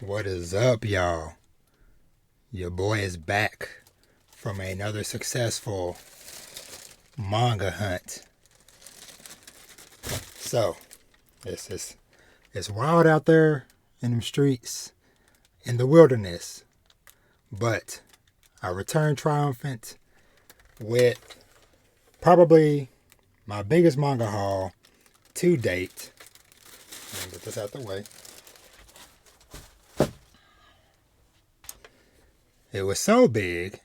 What is up, y'all? Your boy is back from another successful manga hunt. So, it's wild out there in them streets, in the wilderness. But I returned triumphant with probably my biggest manga haul to date. Let me get this out the way. It was so big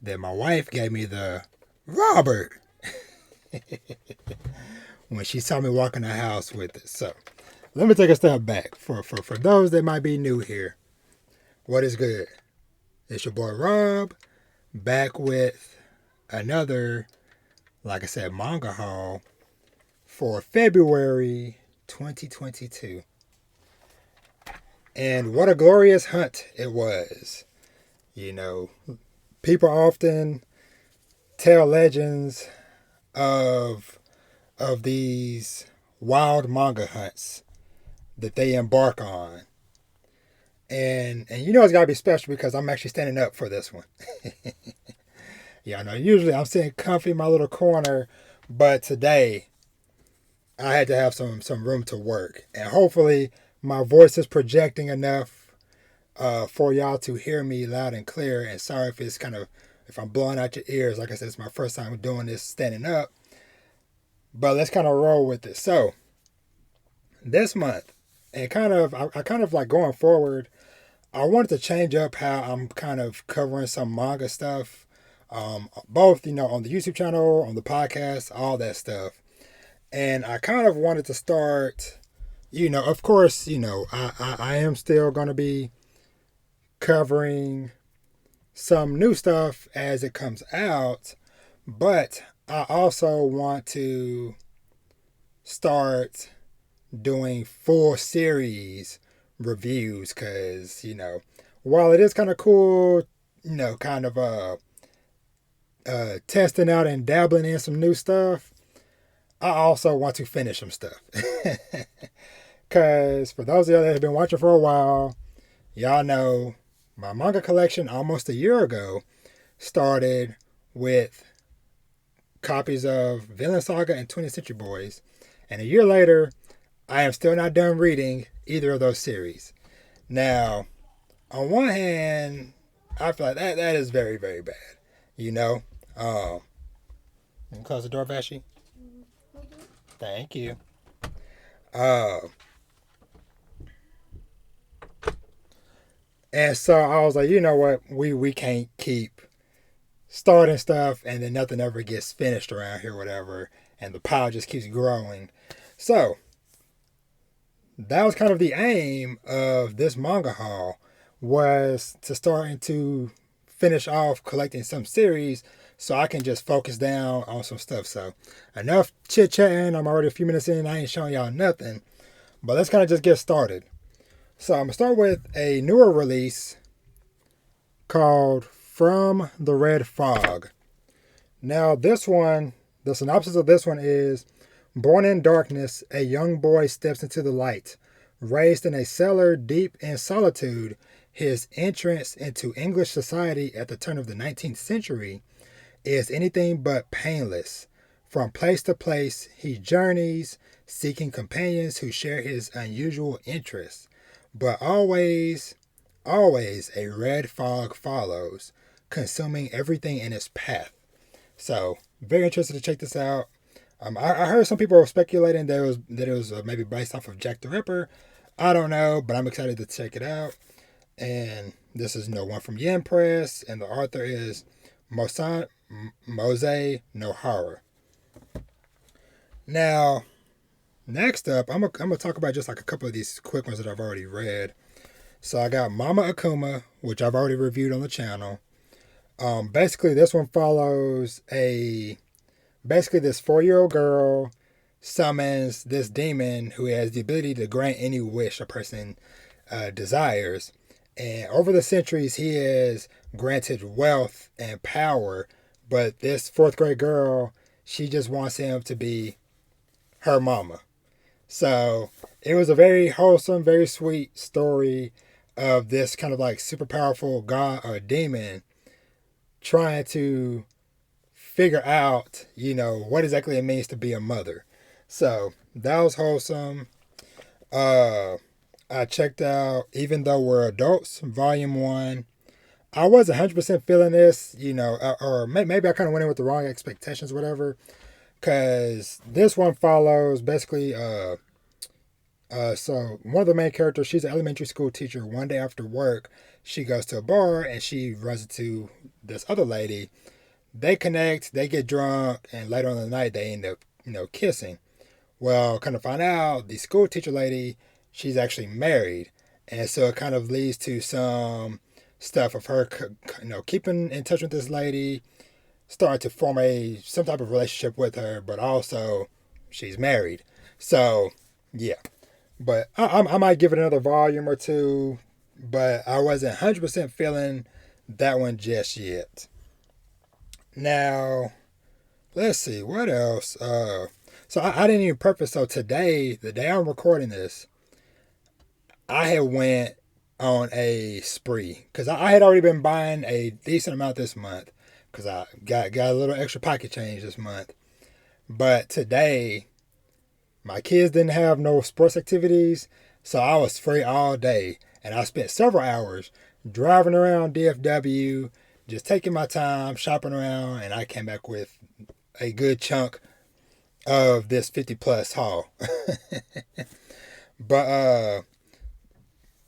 that my wife gave me the Robert when she saw me walk in the house with it. So let me take a step back. For those that might be new here, what is good? It's your boy Rob, back with another, like I said, manga haul for February 2022. And what a glorious hunt it was. You know, people often tell legends of these wild manga hunts that they embark on. And you know it's gotta be special because I'm actually standing up for this one. Yeah, I know usually I'm sitting comfy in my little corner, but today I had to have some room to work. And hopefully my voice is projecting enough for y'all to hear me loud and clear. And sorry if it's if I'm blowing out your ears. Like I said, it's my first time doing this standing up. But let's kind of roll with it. So this month, and I kind of like going forward, I wanted to change up how I'm kind of covering some manga stuff. Both, on the YouTube channel, on the podcast, all that stuff. And I kind of wanted to start, of course, I am still going to be covering some new stuff as it comes out, but I also want to start doing full series reviews because, while it is kind of cool, kind of testing out and dabbling in some new stuff, I also want to finish some stuff. Because for those of y'all that have been watching for a while, y'all know my manga collection almost a year ago started with copies of Villain Saga and 20th Century Boys. And a year later, I am still not done reading either of those series. Now, on one hand, I feel like that is very, very bad. You can close the door, Vashi? Thank you. And so I was like, you know what? We can't keep starting stuff and then nothing ever gets finished around here, whatever. And the pile just keeps growing. So that was kind of the aim of this manga haul, was to starting to finish off collecting some series so I can just focus down on some stuff. So enough chit chatting. I'm already a few minutes in. I ain't showing y'all nothing. But let's kind of just get started. So I'm going to start with a newer release called From the Red Fog. Now this one, the synopsis of this one is: born in darkness, a young boy steps into the light. Raised in a cellar deep in solitude, his entrance into English society at the turn of the 19th century is anything but painless. From place to place, he journeys, seeking companions who share his unusual interests. But always a red fog follows, consuming everything in its path. So, very interested to check this out. I heard some people were speculating that it was maybe based off of Jack the Ripper. I don't know, but I'm excited to check it out. And this is one from Yen Press, and the author is Mose Nohara. Now, next up, I'm gonna talk about just like a couple of these quick ones that I've already read. So I got Mama Akuma, which I've already reviewed on the channel. Basically, this one follows this 4-year-old girl summons this demon who has the ability to grant any wish a person desires. And over the centuries, he has granted wealth and power. But this 4th grade girl, she just wants him to be her mama. So it was a very wholesome, very sweet story of this kind of like super powerful god or demon trying to figure out, what exactly it means to be a mother. So that was wholesome. Uh, I checked out Even Though We're Adults, Volume 1. I was 100% feeling this, or maybe I kind of went in with the wrong expectations, whatever. Because this one follows basically, so one of the main characters, she's an elementary school teacher. One day after work, she goes to a bar and she runs into this other lady. They connect, they get drunk, and later on in the night, they end up, kissing. Well, kind of find out the school teacher lady, she's actually married. And so it kind of leads to some stuff of her, keeping in touch with this lady, starting to form some type of relationship with her, but also she's married. So, yeah. But I might give it another volume or two, but I wasn't 100% feeling that one just yet. Now, let's see, what else? So I didn't even purpose. So today, the day I'm recording this, I had went on a spree because I had already been buying a decent amount this month because I got a little extra pocket change this month. But today, my kids didn't have no sports activities, so I was free all day, and I spent several hours driving around DFW, just taking my time shopping around, and I came back with a good chunk of this 50 plus haul. But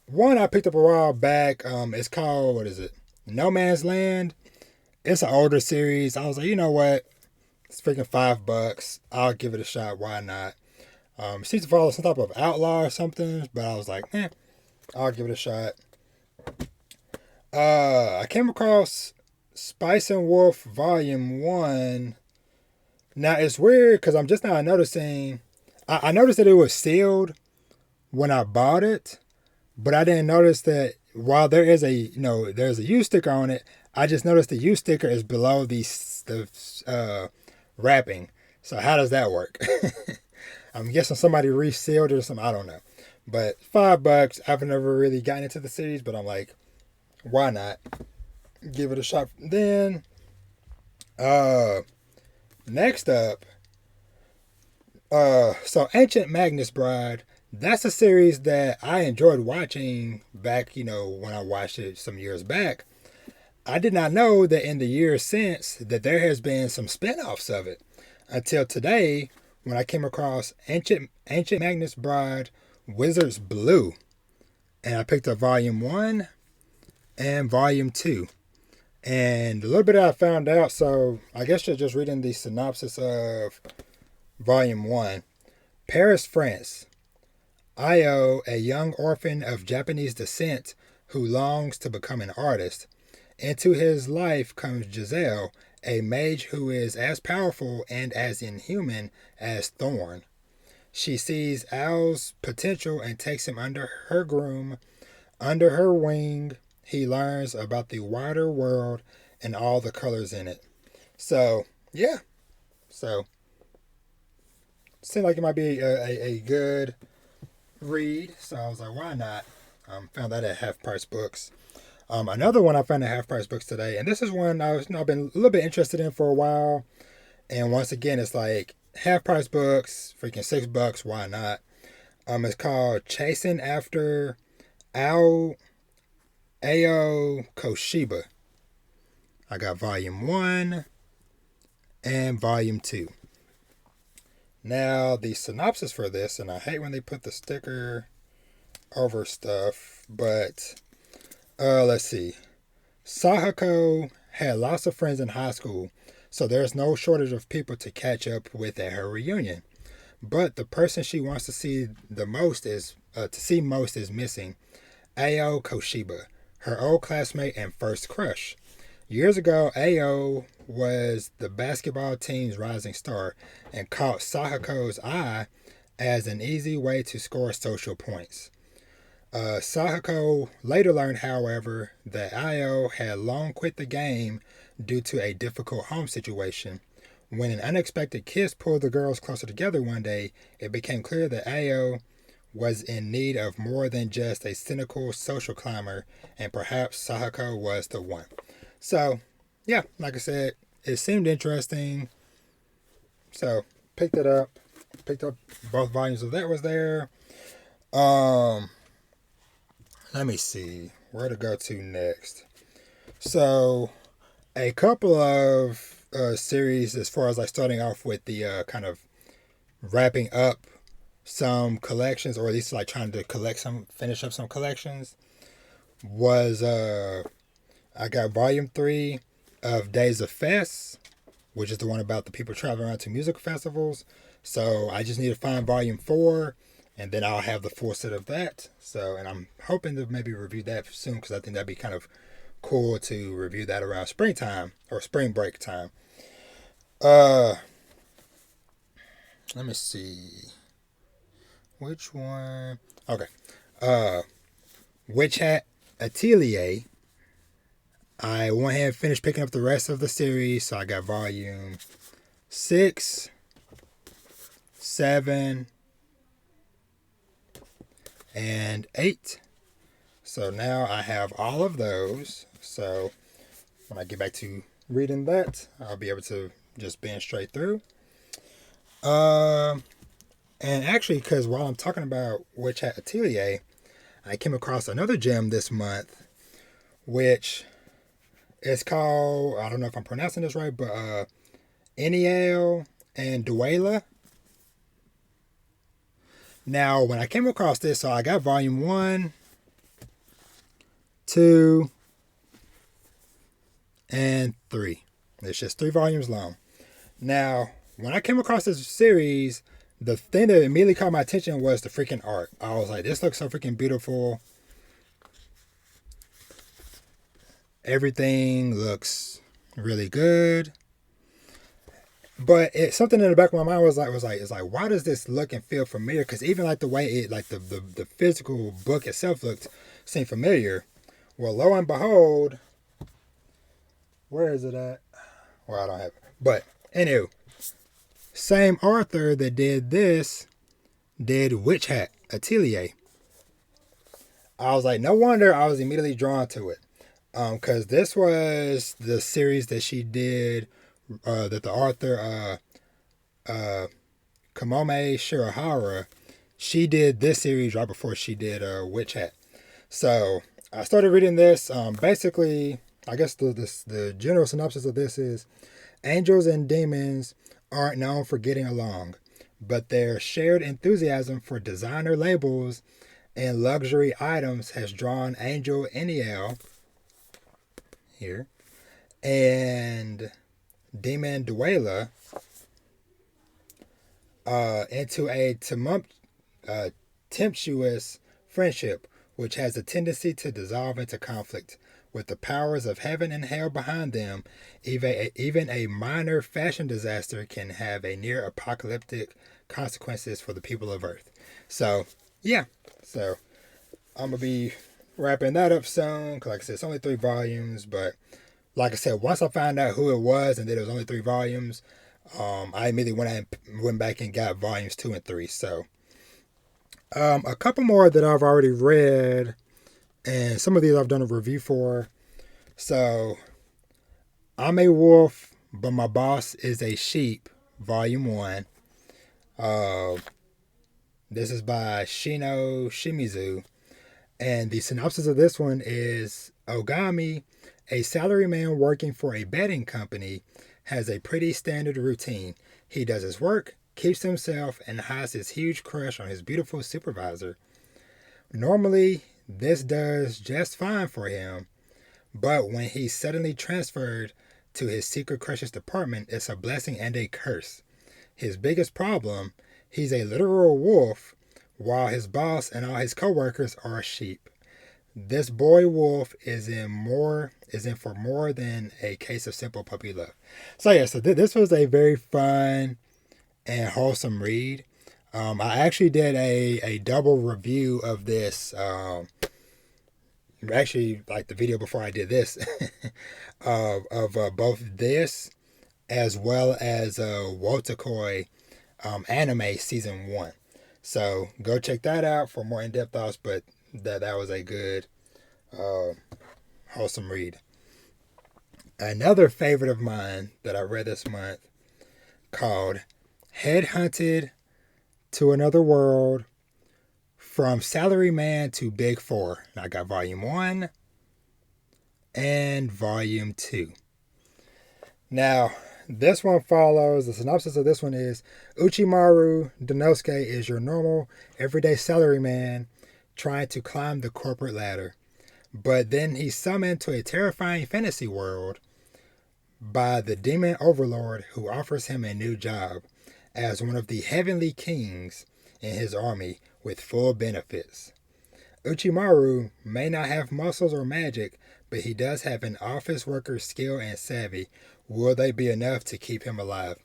one I picked up a while back, it's called, what is it? No Man's Land. It's an older series. I was like, you know what? It's freaking $5. I'll give it a shot. Why not? It seems to follow some type of outlaw or something, but I was like, I'll give it a shot. I came across Spice and Wolf Volume 1. Now, it's weird because I'm just now noticing, I noticed that it was sealed when I bought it, but I didn't notice that while there is there's a U sticker on it, I just noticed the U sticker is below the wrapping. So how does that work? I'm guessing somebody resealed it or something. I don't know. But $5. I've never really gotten into the series, but I'm like, why not? Give it a shot. Then, next up, so Ancient Magnus Bride. That's a series that I enjoyed watching back, when I watched it some years back. I did not know that in the years since that there has been some spin-offs of it until today when I came across Ancient Magnus Bride Wizard's Blue. And I picked up Volume 1 and Volume 2. And a little bit I found out, so I guess you're just reading the synopsis of Volume 1. Paris, France. Io, a young orphan of Japanese descent who longs to become an artist. Into his life comes Giselle, a mage who is as powerful and as inhuman as Thorn. She sees Al's potential and takes him under her wing. He learns about the wider world and all the colors in it. So, yeah. So, seemed like it might be a good read. So I was like, why not? Found that at Half Price Books. Another one I found at Half Price Books today, and this is one I've been a little bit interested in for a while. And once again, it's like Half Price Books, freaking $6. Why not? It's called Chasing After Ao Koshiba. I got Volume 1 and Volume 2. Now, the synopsis for this, and I hate when they put the sticker over stuff, but let's see. Sahako had lots of friends in high school, so there's no shortage of people to catch up with at her reunion. But the person she wants to see most is missing. Ao Koshiba, her old classmate and first crush. Years ago, Ao was the basketball team's rising star and caught Sahako's eye as an easy way to score social points. Sahako later learned, however, that Ao had long quit the game due to a difficult home situation. When an unexpected kiss pulled the girls closer together one day, it became clear that Ao was in need of more than just a cynical social climber, and perhaps Sahako was the one. So, yeah, like I said, it seemed interesting. So, picked it up. Picked up both volumes of that was there. Let me see where to go to next. So, a couple of series as far as like starting off with the kind of wrapping up some collections, or at least like trying to finish up some collections, was I got volume 3 of Days of Fest, which is the one about the people traveling around to music festivals. So I just need to find volume 4, and then I'll have the full set of that. So, and I'm hoping to maybe review that soon, because I think that'd be kind of cool to review that around springtime or spring break time. Let me see. Which one? Okay. Witch Hat Atelier. I went ahead and finished picking up the rest of the series. So I got volume 6, 7, and 8. So now I have all of those. So when I get back to reading that, I'll be able to just binge straight through. And actually, because while I'm talking about Witch Hat Atelier, I came across another gem this month, which is called, I don't know if I'm pronouncing this right, but Eniel and Dewiela. Now, when I came across this, so I got volume 1, 2, and 3. It's just 3 volumes long. Now, when I came across this series, the thing that immediately caught my attention was the freaking art. I was like, this looks so freaking beautiful. Everything looks really good. But something in the back of my mind was like, why does this look and feel familiar? Because even like the way it, like the physical book itself seemed familiar. Well, lo and behold, where is it at? Well, I don't have it. But anyway, same author that did this did Witch Hat Atelier. I was like, no wonder I was immediately drawn to it. Because this was the series that she did, that the author, Kamome Shirahara, she did this series right before she did Witch Hat. So I started reading this. Basically, I guess the general synopsis of this is, angels and demons aren't known for getting along, but their shared enthusiasm for designer labels and luxury items has drawn Angel Eniel here and Demon Dewiela into a tempestuous friendship, which has a tendency to dissolve into conflict. With the powers of heaven and hell behind them, even a minor fashion disaster can have a near apocalyptic consequences for the people of Earth. So, yeah. So, I'm going to be wrapping that up soon. Because, like I said, it's only 3 volumes. But, like I said, once I found out who it was and that it was only 3 volumes, I immediately went back and got volumes 2 and 3. So, a couple more that I've already read. And some of these I've done a review for. So, I'm a wolf, but my boss is a sheep, volume 1. This is by Shino Shimizu. And the synopsis of this one is, Ogami, a salaryman working for a betting company, has a pretty standard routine. He does his work, keeps himself, and hides his huge crush on his beautiful supervisor. Normally, this does just fine for him, but when he's suddenly transferred to his secret crush's department, it's a blessing and a curse. His biggest problem, he's a literal wolf, while his boss and all his co-workers are sheep. This boy wolf is in for more than a case of simple puppy love. So yeah, this was a very fun and wholesome read. I actually did a double review of this. Actually, like the video before I did this, of both this as well as Wotakoi anime season 1. So go check that out for more in-depth thoughts. But that was a good, wholesome read. Another favorite of mine that I read this month called Headhunted to Another World, From Salaryman to Big Four. I got volume 1 and volume 2. Now, this one follows, the synopsis of this one is, Uchimaru Denosuke is your normal, everyday salaryman trying to climb the corporate ladder. But then he's summoned to a terrifying fantasy world by the demon overlord who offers him a new job as one of the heavenly kings in his army with full benefits. Uchimaru may not have muscles or magic, but he does have an office worker's skill and savvy. Will they be enough to keep him alive?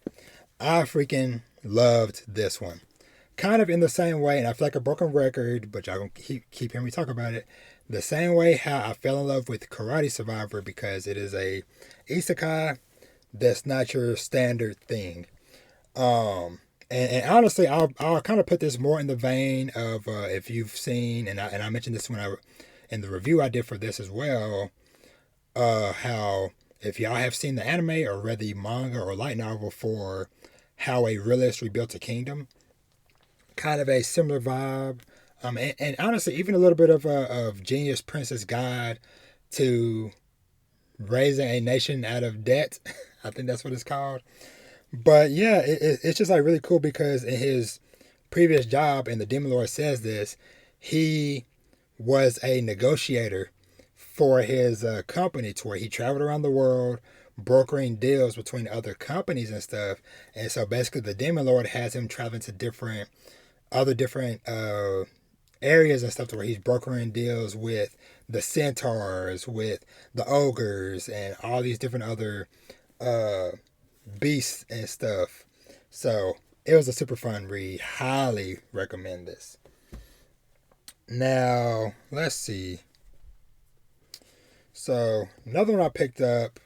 I freaking loved this one. Kind of in the same way, and I feel like a broken record, but y'all gonna keep hearing me talk about it. The same way how I fell in love with Karate Survivor, because it is a isekai that's not your standard thing. And honestly, I'll kind of put this more in the vein of if you've seen, and I mentioned this in the review I did for this as well, how if y'all have seen the anime or read the manga or light novel for How a Realist Rebuilt a Kingdom, kind of a similar vibe. And honestly, even a little bit of Genius Prince's Guide to Raising a Nation Out of Debt. I think that's what it's called. But yeah, it's just like really cool because in his previous job, and the Demon Lord says this, he was a negotiator for his company, to where he traveled around the world brokering deals between other companies and stuff. And so basically the Demon Lord has him traveling to different areas and stuff, to where he's brokering deals with the centaurs, with the ogres, and all these different other beasts and stuff. So it was a super fun read. Highly recommend this. Now, let's see. So another one I picked up,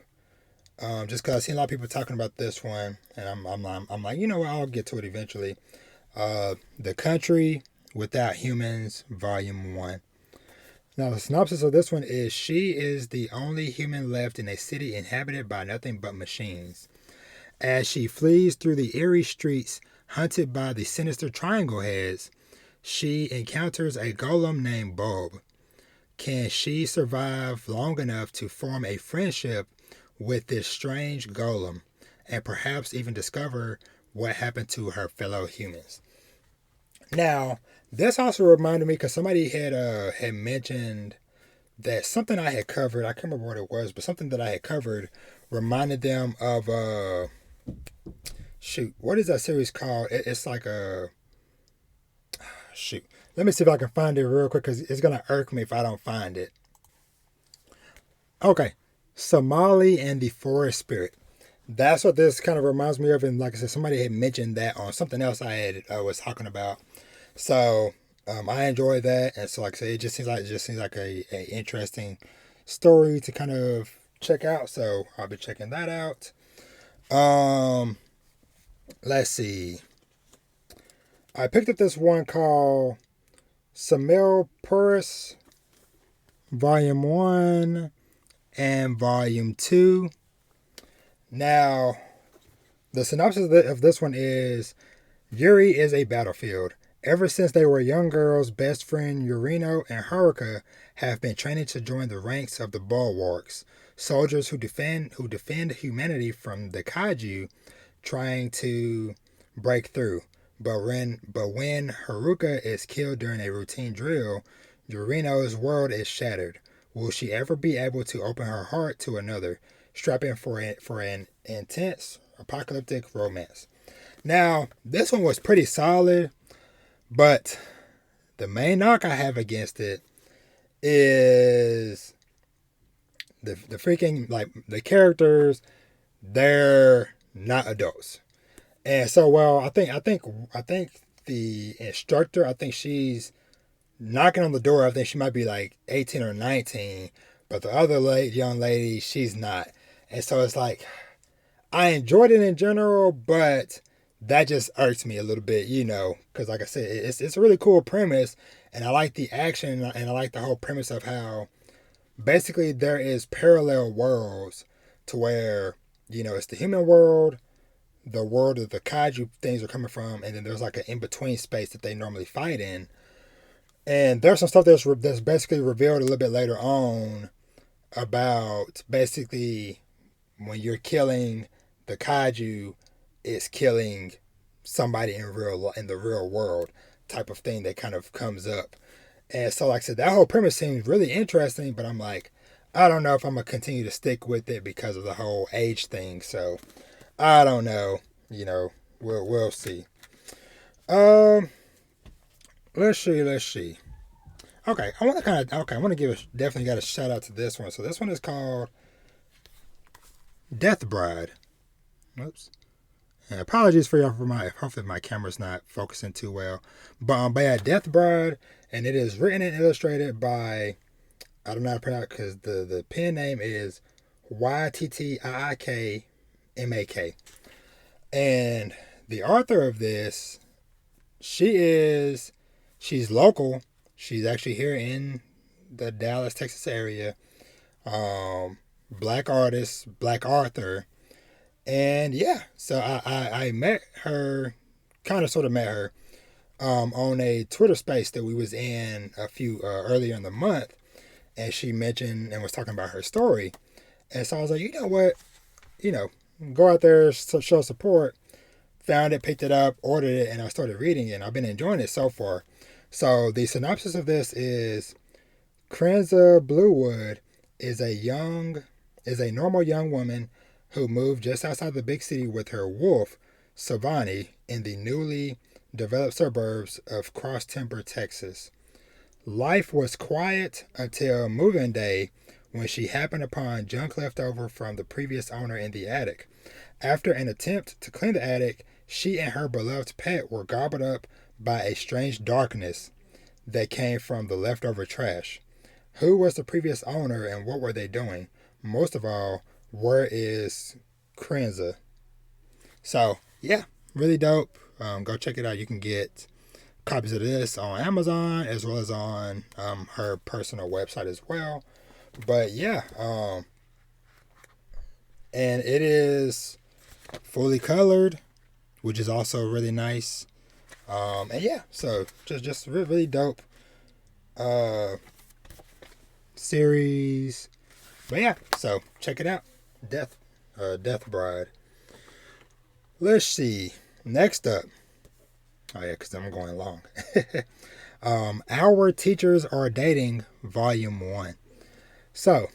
just because I've seen a lot of people talking about this one, and I'm like, you know what, I'll get to it eventually. The Country Without Humans, Volume 1. Now, the synopsis of this one is, she is the only human left in a city inhabited by nothing but machines. As she flees through the eerie streets, hunted by the sinister Triangle Heads, she encounters a golem named Bulb. Can she survive long enough to form a friendship with this strange golem, and perhaps even discover what happened to her fellow humans? Now, this also reminded me, because somebody had mentioned that something I had covered, I can't remember what it was, but something that I had covered reminded them of, what is that series called? It's like let me see if I can find it real quick, because it's going to irk me if I don't find it. Okay. Somali and the Forest Spirit. That's what this kind of reminds me of. And like I said, somebody had mentioned that on something else I was talking about. So I enjoy that. And so like I said, it just seems like a interesting story to kind of check out. So I'll be checking that out. Let's see. I picked up this one called Puris, Volume 1 and Volume 2. Now, the synopsis of this one is, Yuri is a battlefield. Ever since they were young girls, best friend Yurino and Haruka have been training to join the ranks of the Bulwarks, soldiers who defend humanity from the kaiju trying to break through. But when Haruka is killed during a routine drill, Yurino's world is shattered. Will she ever be able to open her heart to another, strapping for an intense apocalyptic romance? Now, this one was pretty solid, but the main knock I have against it is the freaking, like, the characters, they're not adults. And so, well, I think the instructor, I think she's knocking on the door. I think she might be like 18 or 19, but the other young lady, she's not. And so it's like, I enjoyed it in general, but that just irks me a little bit, because like I said, it's a really cool premise, and I like the action, and I like the whole premise of how basically there is parallel worlds to where it's the human world, the world of the kaiju things are coming from, and then there's like an in between space that they normally fight in. And there's some stuff that's basically revealed a little bit later on about basically when you're killing the kaiju, it's killing somebody in the real world type of thing that kind of comes up. And so, like I said, that whole premise seems really interesting, but I'm like, I don't know if I'm gonna continue to stick with it because of the whole age thing. So I don't know. We'll see. Um, let's see. Okay, I want to definitely got a shout out to this one. So this one is called Death Bride. Oops. And apologies for y'all hopefully my camera's not focusing too well. But yeah, Death Bride, and it is written and illustrated by, I don't know how to pronounce it because the pen name is YTTIIKMAK. And the author of this, she's local. She's actually here in the Dallas, Texas area. Black artist, black author. And yeah, so I met her, kind of sort of met her, on a Twitter space that we was in a few earlier in the month, and she mentioned and was talking about her story, and so I was like, you know what, go out there, show support. Found it, picked it up, ordered it, and I started reading it, and I've been enjoying it so far. So the synopsis of this is: Krenza Bluewood is a normal young woman who moved just outside the big city with her wolf, Savani, in the newly developed suburbs of Cross Timber, Texas. Life was quiet until moving day when she happened upon junk left over from the previous owner in the attic. After an attempt to clean the attic, she and her beloved pet were gobbled up by a strange darkness that came from the leftover trash. Who was the previous owner and what were they doing? Most of all, where is Krenza? So, yeah, really dope. Go check it out. You can get copies of this on Amazon as well as on her personal website as well. But yeah, and it is fully colored, which is also really nice. And yeah, so just really dope series. But yeah, so check it out. Death Bride. Let's see. Next up. Oh yeah, because I'm going long. Our Teachers Are Dating, Volume 1. So,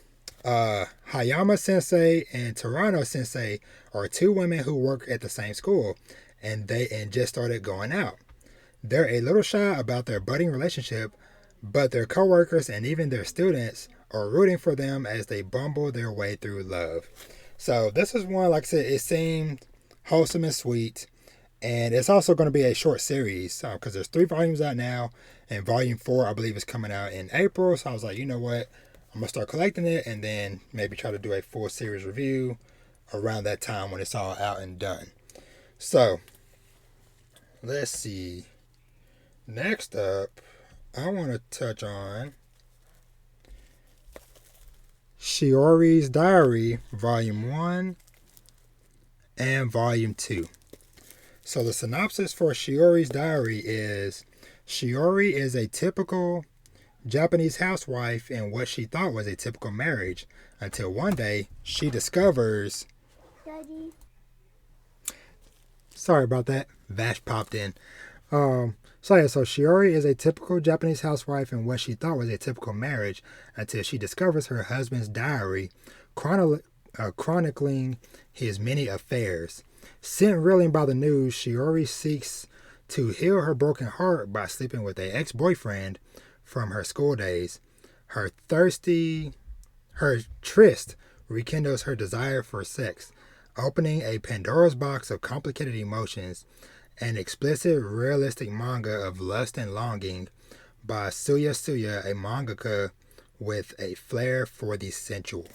Hayama Sensei and Tarano Sensei are two women who work at the same school, and just started going out. They're a little shy about their budding relationship, but their coworkers and even their students are rooting for them as they bumble their way through love. So this is one, like I said, it seemed wholesome and sweet, and it's also going to be a short series because there's 3 volumes out now, and volume 4 I believe is coming out in April. So I was like, you know what, I'm gonna start collecting it and then maybe try to do a full series review around that time when it's all out and done. So let's see. Next up, I want to touch on Shiori's Diary, Volume 1 and Volume 2. So the synopsis for Shiori's Diary is: Shiori is a typical Japanese housewife in what she thought was a typical marriage until one day she discovers... Daddy. Sorry about that. Vash popped in. So Shiori is a typical Japanese housewife in what she thought was a typical marriage until she discovers her husband's diary chronicling his many affairs. Sent reeling by the news, Shiori seeks to heal her broken heart by sleeping with an ex-boyfriend from her school days. Her tryst rekindles her desire for sex, opening a Pandora's box of complicated emotions. An explicit, realistic manga of lust and longing by Suya, a mangaka with a flair for the sensual.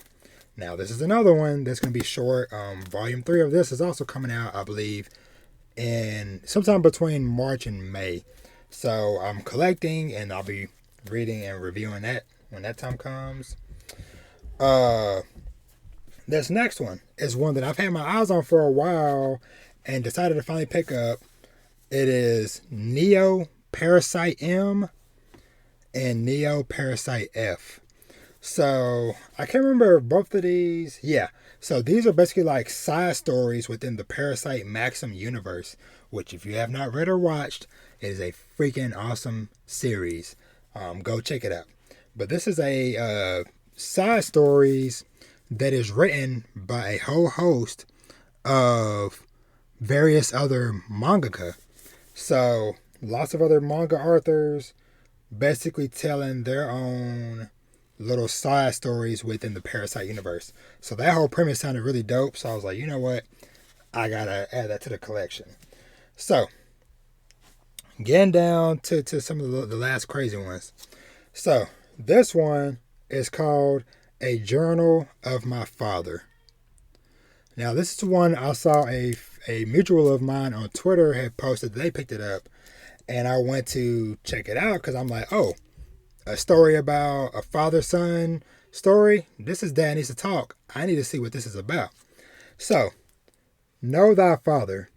Now, this is another one that's going to be short. Volume 3 of this is also coming out, I believe, in sometime between March and May. So I'm collecting, and I'll be reading and reviewing that when that time comes. This next one is one that I've had my eyes on for a while and decided to finally pick up. It is Neo Parasite M and Neo Parasite F. So I can't remember both of these. Yeah. So these are basically like side stories within the Parasite Maxim universe, which if you have not read or watched, it is a freaking awesome series. Go check it out. But this is a side stories that is written by a whole host of various other mangaka. So lots of other manga authors basically telling their own little side stories within the Parasite universe. So that whole premise sounded really dope. So I was like, you know what? I gotta add that to the collection. So getting down to some of the last crazy ones. So this one is called A Journal of My Father. Now this is one I saw a mutual of mine on Twitter had posted. They picked it up, and I went to check it out because I'm like, oh, a story about a father-son story. This is Dad Needs to Talk. I need to see what this is about. So, Know Thy Father.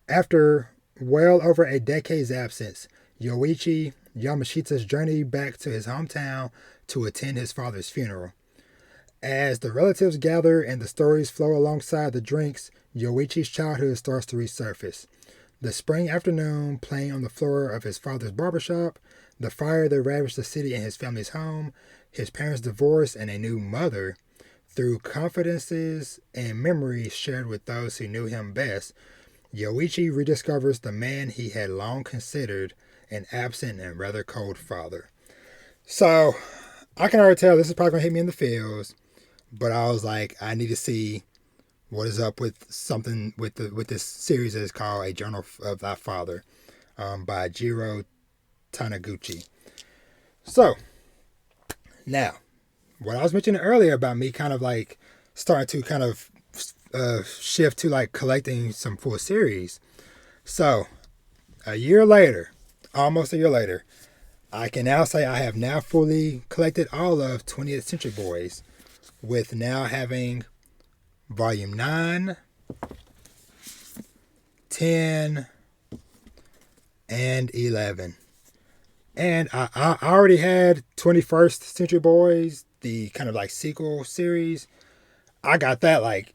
After well over a decade's absence, Yoichi Yamashita's journey back to his hometown to attend his father's funeral. As the relatives gather and the stories flow alongside the drinks, Yoichi's childhood starts to resurface. The spring afternoon playing on the floor of his father's barbershop, the fire that ravaged the city and his family's home, his parents' divorce, and a new mother. Through confidences and memories shared with those who knew him best, Yoichi rediscovers the man he had long considered an absent and rather cold father. So, I can already tell this is probably going to hit me in the feels, but I was like, I need to see what is up with something with this series that is called A Journal of Thy Father by Jiro Taniguchi. So, now, what I was mentioning earlier about me kind of like starting to kind of shift to like collecting some full series. So, a year later, almost a year later, I can now say I have now fully collected all of 20th Century Boys, with now having Volume 9, 10, and 11. And I already had 21st Century Boys, the kind of like sequel series. I got that like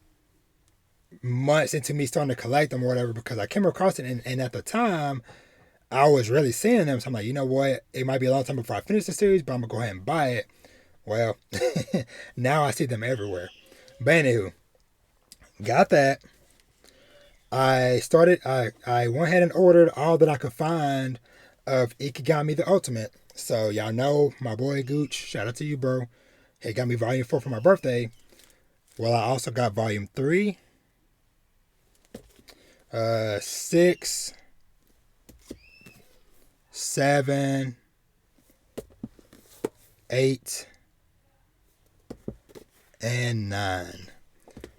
months into me starting to collect them or whatever, because I came across it, and at the time I was really seeing them. So I'm like, you know what? It might be a long time before I finish the series, but I'm going to go ahead and buy it. Well, now I see them everywhere. But anywho, got that. I went ahead and ordered all that I could find of Ikigami the Ultimate. So y'all know my boy Gooch, shout out to you, bro. He got me Volume 4 for my birthday. Well, I also got Volume 3, 6, 7, 8, and 9.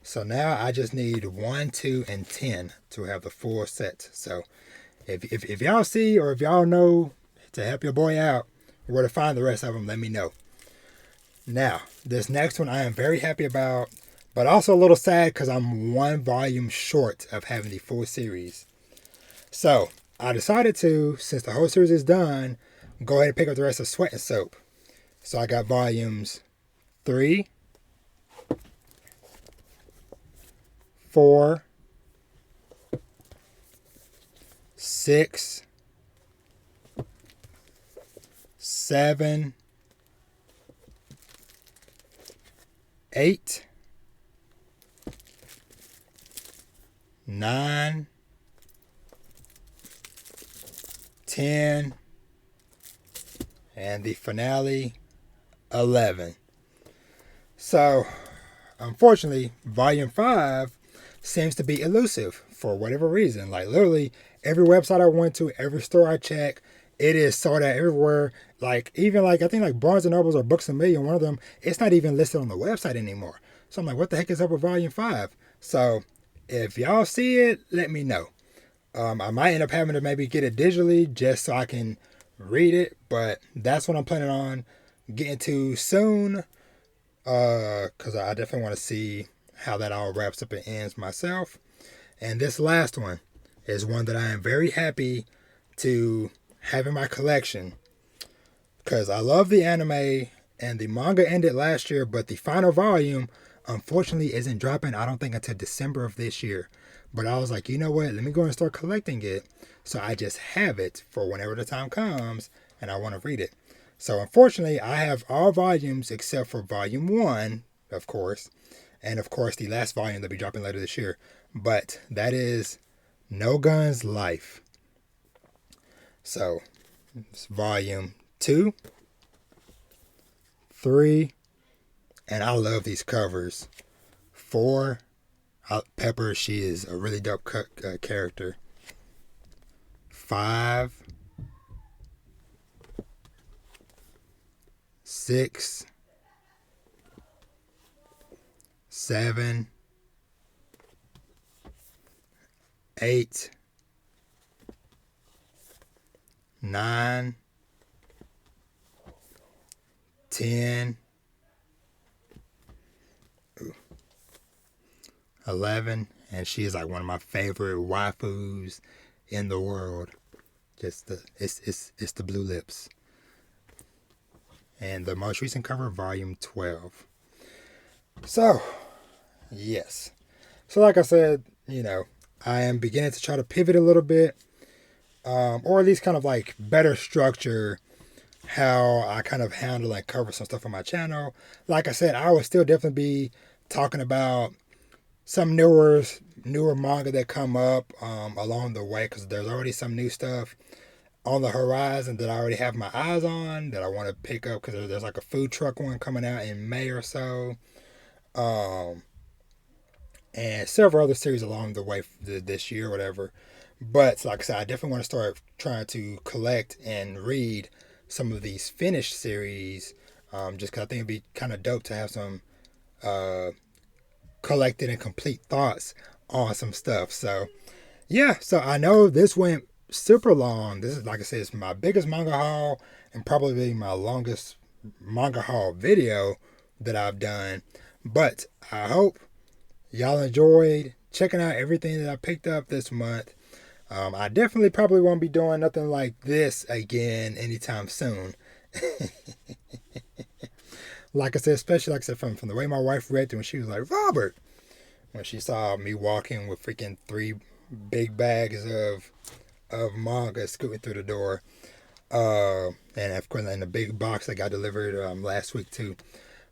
So now I just need 1, 2, and 10 to have the full set. So if y'all see, or if y'all know to help your boy out where to find the rest of them, let me know. Now, this next one I am very happy about, but also a little sad because I'm 1 volume short of having the full series. So I decided to, since the whole series is done, go ahead and pick up the rest of Sweat and Soap. So I got volumes 3, 4, 6, 7, 8, 9, 10, and the finale, 11. So, unfortunately, Volume 5 seems to be elusive for whatever reason. Like, literally, every website I went to, every store I check, it is sold out everywhere. Like, even like, I think like Barnes & Nobles or Books A Million, one of them, it's not even listed on the website anymore. So I'm like, what the heck is up with volume 5? So if y'all see it, let me know. I might end up having to maybe get it digitally just so I can read it, but that's what I'm planning on getting to soon. Because I definitely want to see how that all wraps up and ends myself. And this last one is one that I am very happy to have in my collection because I love the anime and the manga ended last year, but the final volume unfortunately isn't dropping, I don't think, until December of this year. But I was like, you know what? Let me go and start collecting it so I just have it for whenever the time comes and I want to read it. So unfortunately, I have all volumes except for volume 1, of course, and of course the last volume that'll be dropping later this year. But that is No Guns Life. So it's volume 2, 3, and I love these covers. 4, Pepper, she is a really dope character. 5, 6, 7, 8, 9, 10, 11, and she is like one of my favorite waifus in the world. Just it's the blue lips. And the most recent cover, volume 12. So, yes. So like I said, I am beginning to try to pivot a little bit, or at least kind of like better structure how I kind of handle and cover some stuff on my channel. Like I said, I will still definitely be talking about some newer manga that come up along the way, because there's already some new stuff on the horizon that I already have my eyes on that I want to pick up, because there's like a food truck one coming out in May or so, and several other series along the way this year or whatever. But like I said, I definitely want to start trying to collect and read some of these finished series, just because I think it'd be kind of dope to have some collected and complete thoughts on some stuff. So yeah, so I know this went super long. This is, like I said, it's my biggest manga haul and probably my longest manga haul video that I've done. But I hope y'all enjoyed checking out everything that I picked up this month. I definitely probably won't be doing nothing like this again anytime soon. Like I said, especially like I said, from the way my wife reacted when she was like, Robert, when she saw me walking with freaking 3 big bags of manga scooting through the door. And of course in the big box that got delivered last week too.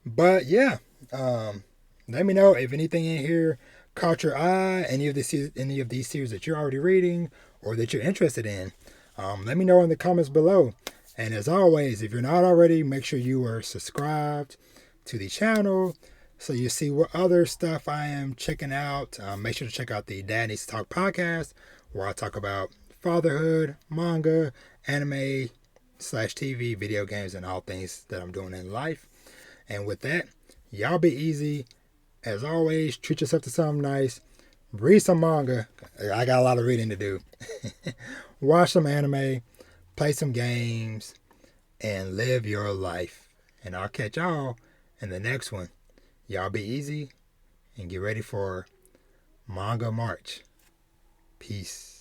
But yeah, let me know if anything in here caught your eye, any of these series that you're already reading or that you're interested in. Let me know in the comments below. And as always, if you're not already, make sure you are subscribed to the channel so you see what other stuff I am checking out. Make sure to check out the Dad Needs to Talk podcast, where I talk about fatherhood, manga, anime / TV, video games, and all things that I'm doing in life. And with that, y'all be easy. As always, treat yourself to something nice. Read some manga. I got a lot of reading to do. Watch some anime. Play some games. And live your life. And I'll catch y'all in the next one. Y'all be easy. And get ready for Manga March. Peace.